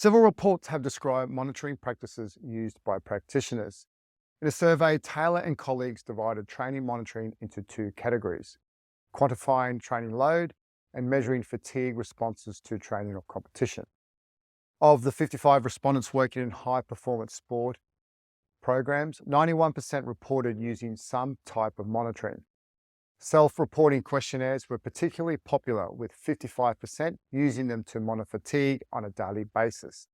Several reports have described monitoring practices used by practitioners. In a survey, Taylor and colleagues divided training monitoring into two categories: quantifying training load and measuring fatigue responses to training or competition. Of the 55 respondents working in high-performance sport programs, 91% reported using some type of monitoring. Self-reporting questionnaires were particularly popular, with 55% using them to monitor fatigue on a daily basis.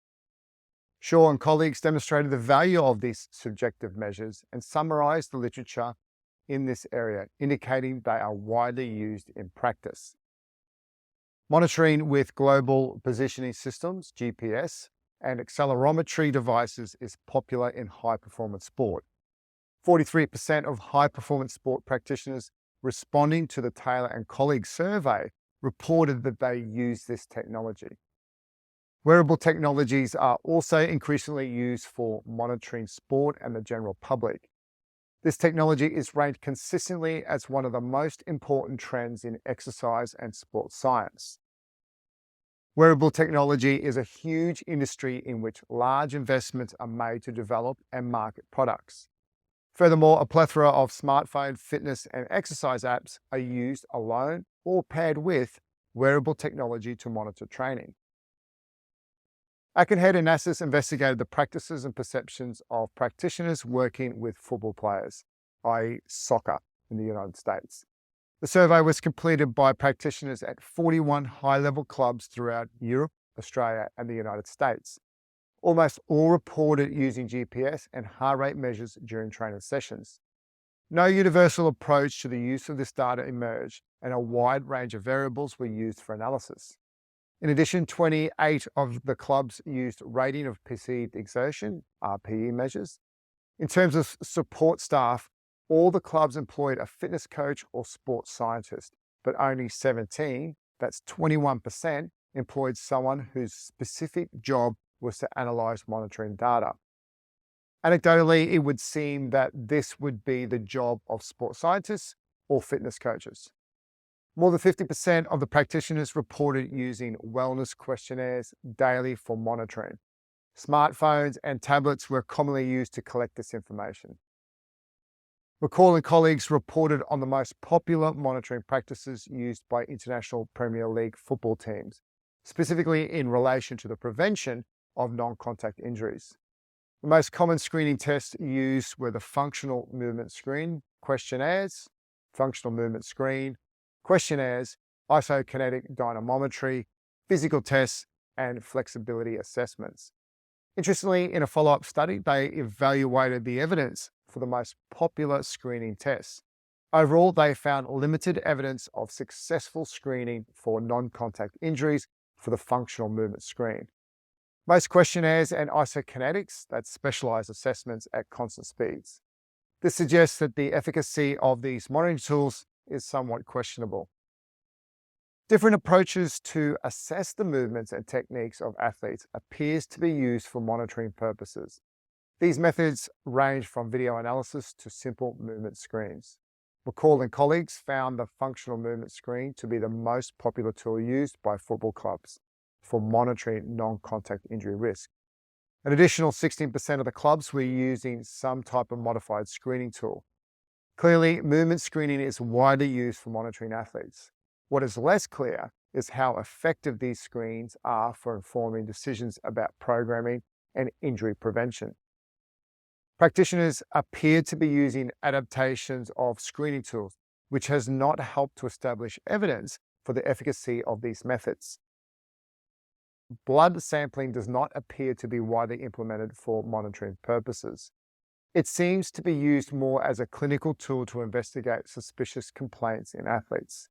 Shaw and colleagues demonstrated the value of these subjective measures and summarized the literature in this area, indicating they are widely used in practice. Monitoring with global positioning systems, GPS, and accelerometry devices is popular in high-performance sport. 43% of high-performance sport practitioners responding to the Taylor and colleagues survey reported that they use this technology. Wearable technologies are also increasingly used for monitoring sport and the general public. This technology is ranked consistently as one of the most important trends in exercise and sports science. Wearable technology is a huge industry in which large investments are made to develop and market products. Furthermore, a plethora of smartphone fitness and exercise apps are used alone or paired with wearable technology to monitor training. Aikenhead and Nassis investigated the practices and perceptions of practitioners working with football players, i.e. soccer in the United States. The survey was completed by practitioners at 41 high-level clubs throughout Europe, Australia, and the United States. Almost all reported using GPS and heart rate measures during training sessions. No universal approach to the use of this data emerged, and a wide range of variables were used for analysis. In addition, 28 of the clubs used rating of perceived exertion, RPE measures. In terms of support staff, all the clubs employed a fitness coach or sports scientist, but only 17, that's 21%, employed someone whose specific job was to analyze monitoring data. Anecdotally, it would seem that this would be the job of sports scientists or fitness coaches. More than 50% of the practitioners reported using wellness questionnaires daily for monitoring. Smartphones and tablets were commonly used to collect this information. McCall and colleagues reported on the most popular monitoring practices used by international Premier League football teams, specifically in relation to the prevention of non-contact injuries. The most common screening tests used were the functional movement screen, questionnaires, functional movement screen, questionnaires, isokinetic dynamometry, physical tests, and flexibility assessments. Interestingly, in a follow-up study, they evaluated the evidence for the most popular screening tests. Overall, they found limited evidence of successful screening for non-contact injuries for the functional movement screen. Most questionnaires and isokinetics, that's specialized assessments at constant speeds. This suggests that the efficacy of these monitoring tools is somewhat questionable. Different approaches to assess the movements and techniques of athletes appears to be used for monitoring purposes. These methods range from video analysis to simple movement screens. McCall and colleagues found the functional movement screen to be the most popular tool used by football clubs for monitoring non-contact injury risk. An additional 16% of the clubs were using some type of modified screening tool. Clearly, movement screening is widely used for monitoring athletes. What is less clear is how effective these screens are for informing decisions about programming and injury prevention. Practitioners appear to be using adaptations of screening tools, which has not helped to establish evidence for the efficacy of these methods. Blood sampling does not appear to be widely implemented for monitoring purposes. It seems to be used more as a clinical tool to investigate suspicious complaints in athletes.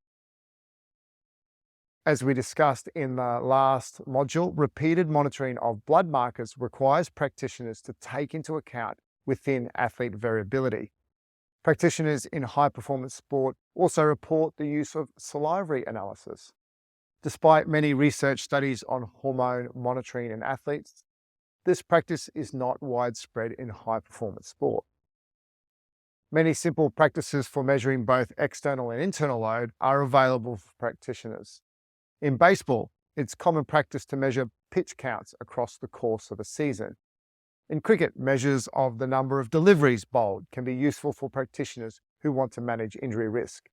As we discussed in the last module, repeated monitoring of blood markers requires practitioners to take into account within athlete variability. Practitioners in high-performance sport also report the use of salivary analysis. Despite many research studies on hormone monitoring in athletes, this practice is not widespread in high-performance sport. Many simple practices for measuring both external and internal load are available for practitioners. In baseball, it's common practice to measure pitch counts across the course of a season. In cricket, measures of the number of deliveries bowled can be useful for practitioners who want to manage injury risk.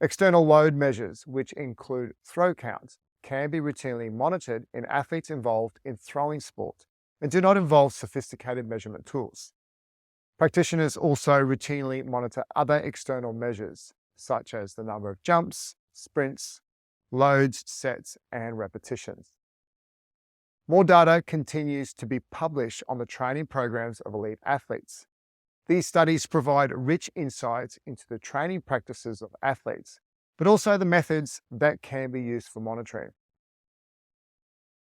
External load measures, which include throw counts, can be routinely monitored in athletes involved in throwing sport and do not involve sophisticated measurement tools. Practitioners also routinely monitor other external measures, such as the number of jumps, sprints, loads, sets, and repetitions. More data continues to be published on the training programs of elite athletes. These studies provide rich insights into the training practices of athletes, but also the methods that can be used for monitoring.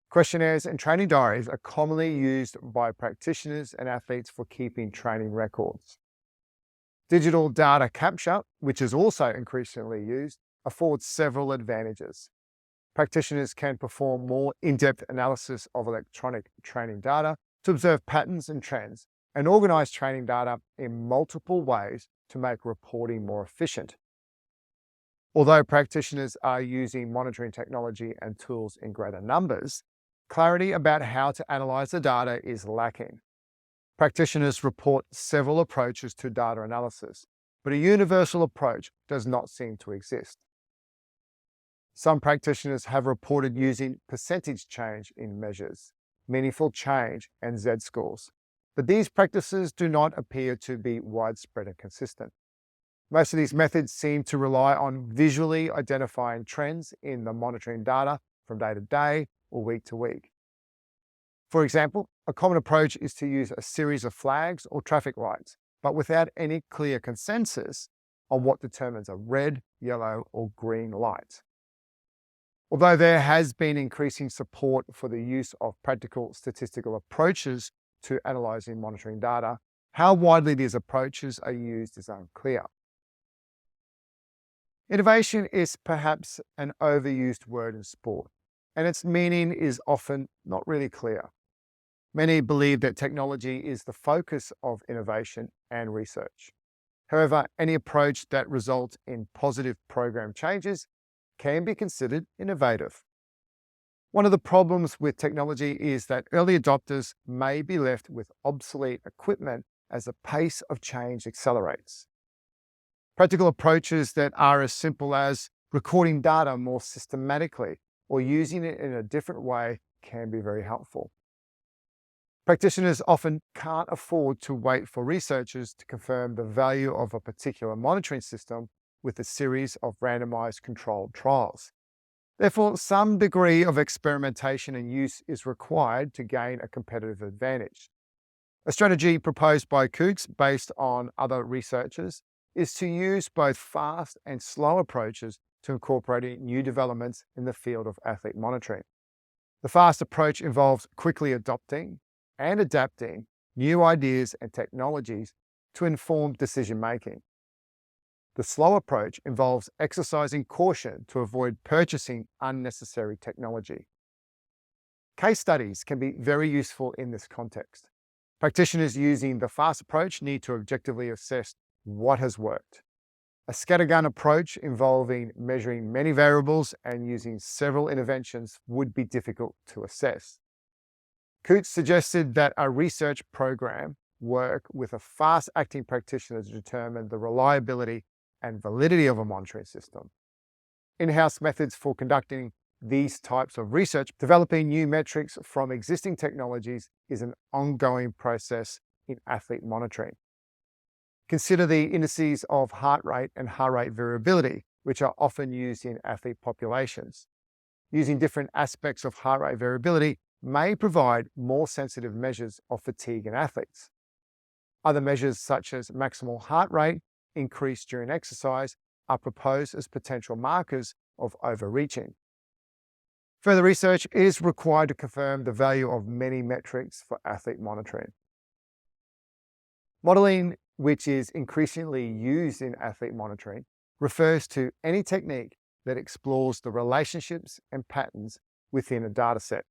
Questionnaires and training diaries are commonly used by practitioners and athletes for keeping training records. Digital data capture, which is also increasingly used, affords several advantages. Practitioners can perform more in-depth analysis of electronic training data to observe patterns and trends and organize training data in multiple ways to make reporting more efficient. Although practitioners are using monitoring technology and tools in greater numbers, clarity about how to analyze the data is lacking. Practitioners report several approaches to data analysis, but a universal approach does not seem to exist. Some practitioners have reported using percentage change in measures, meaningful change, and Z-scores, but these practices do not appear to be widespread and consistent. Most of these methods seem to rely on visually identifying trends in the monitoring data from day to day or week to week. For example, a common approach is to use a series of flags or traffic lights, but without any clear consensus on what determines a red, yellow, or green light. Although there has been increasing support for the use of practical statistical approaches to analyzing monitoring data, how widely these approaches are used is unclear. Innovation is perhaps an overused word in sport, and its meaning is often not really clear. Many believe that technology is the focus of innovation and research. However, any approach that results in positive program changes can be considered innovative. One of the problems with technology is that early adopters may be left with obsolete equipment as the pace of change accelerates. Practical approaches that are as simple as recording data more systematically or using it in a different way can be very helpful. Practitioners often can't afford to wait for researchers to confirm the value of a particular monitoring system with a series of randomized controlled trials. Therefore, some degree of experimentation and use is required to gain a competitive advantage. A strategy proposed by Coutts, based on other researchers, is to use both fast and slow approaches to incorporating new developments in the field of athlete monitoring. The fast approach involves quickly adopting and adapting new ideas and technologies to inform decision-making. The slow approach involves exercising caution to avoid purchasing unnecessary technology. Case studies can be very useful in this context. Practitioners using the fast approach need to objectively assess what has worked. A scattergun approach involving measuring many variables and using several interventions would be difficult to assess. Coutts suggested that a research program work with a fast-acting practitioner to determine the reliability and validity of a monitoring system. In-house methods for conducting these types of research, developing new metrics from existing technologies, is an ongoing process in athlete monitoring. Consider the indices of heart rate and heart rate variability, which are often used in athlete populations. Using different aspects of heart rate variability may provide more sensitive measures of fatigue in athletes. Other measures, such as maximal heart rate, increase during exercise, are proposed as potential markers of overreaching. Further research is required to confirm the value of many metrics for athlete monitoring. Modeling, which is increasingly used in athlete monitoring, refers to any technique that explores the relationships and patterns within a dataset.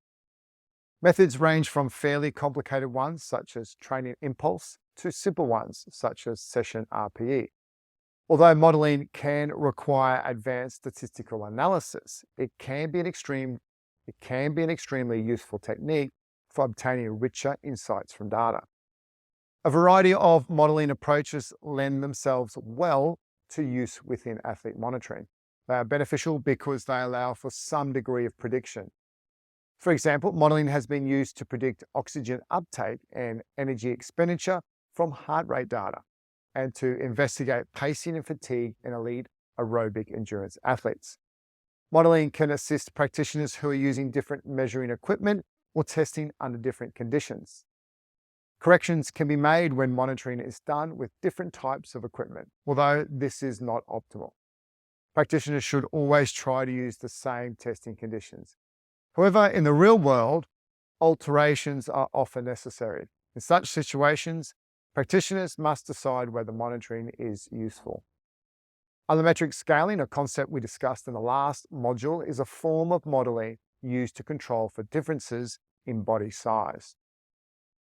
Methods range from fairly complicated ones, such as training impulse, to simple ones, such as session RPE. Although modeling can require advanced statistical analysis, it can be an extreme it can be an extremely useful technique for obtaining richer insights from data. A variety of modeling approaches lend themselves well to use within athlete monitoring. They are beneficial because they allow for some degree of prediction. For example, modeling has been used to predict oxygen uptake and energy expenditure from heart rate data, and to investigate pacing and fatigue in elite aerobic endurance athletes. Modeling can assist practitioners who are using different measuring equipment or testing under different conditions. Corrections can be made when monitoring is done with different types of equipment, although this is not optimal. Practitioners should always try to use the same testing conditions. However, in the real world, alterations are often necessary. In such situations, practitioners must decide whether monitoring is useful. Allometric scaling, a concept we discussed in the last module, is a form of modeling used to control for differences in body size.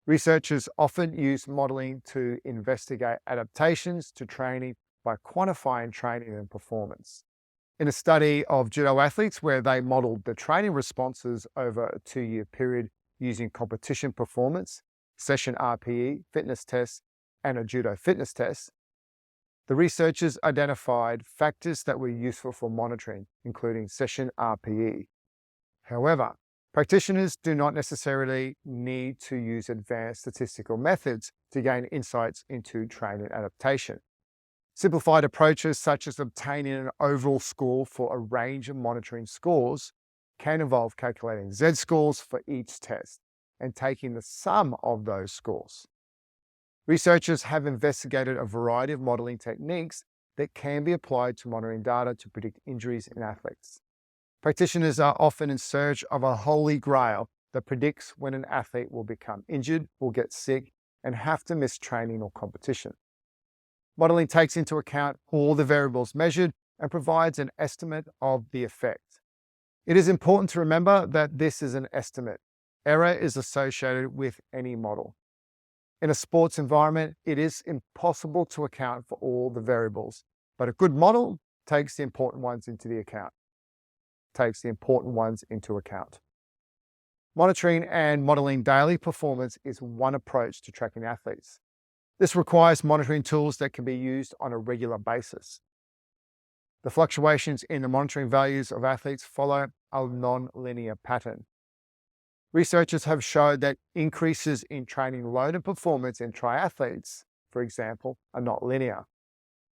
Researchers often use modeling to investigate adaptations to training by quantifying training and performance. In a study of judo athletes where they modeled the training responses over a 2-year period using competition performance, session RPE, fitness tests, and a judo fitness test, the researchers identified factors that were useful for monitoring, including session RPE. However, practitioners do not necessarily need to use advanced statistical methods to gain insights into training adaptation. Simplified approaches such as obtaining an overall score for a range of monitoring scores can involve calculating Z-scores for each test and taking the sum of those scores. Researchers have investigated a variety of modeling techniques that can be applied to monitoring data to predict injuries in athletes. Practitioners are often in search of a holy grail that predicts when an athlete will become injured, will get sick, and have to miss training or competition. Modeling takes into account all the variables measured and provides an estimate of the effect. It is important to remember that this is an estimate. Error is associated with any model. In a sports environment, it is impossible to account for all the variables, but a good model takes the important ones into account. Monitoring and modeling daily performance is one approach to tracking athletes. This requires monitoring tools that can be used on a regular basis. The fluctuations in the monitoring values of athletes follow a non-linear pattern. Researchers have showed that increases in training load and performance in triathletes, for example, are not linear.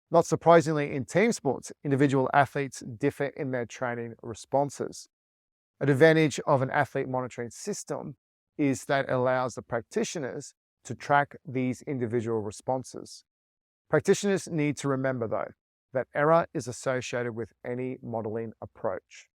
Not surprisingly, in team sports, individual athletes differ in their training responses. An advantage of an athlete monitoring system is that it allows the practitioners to track these individual responses. Practitioners need to remember, though, that error is associated with any modeling approach.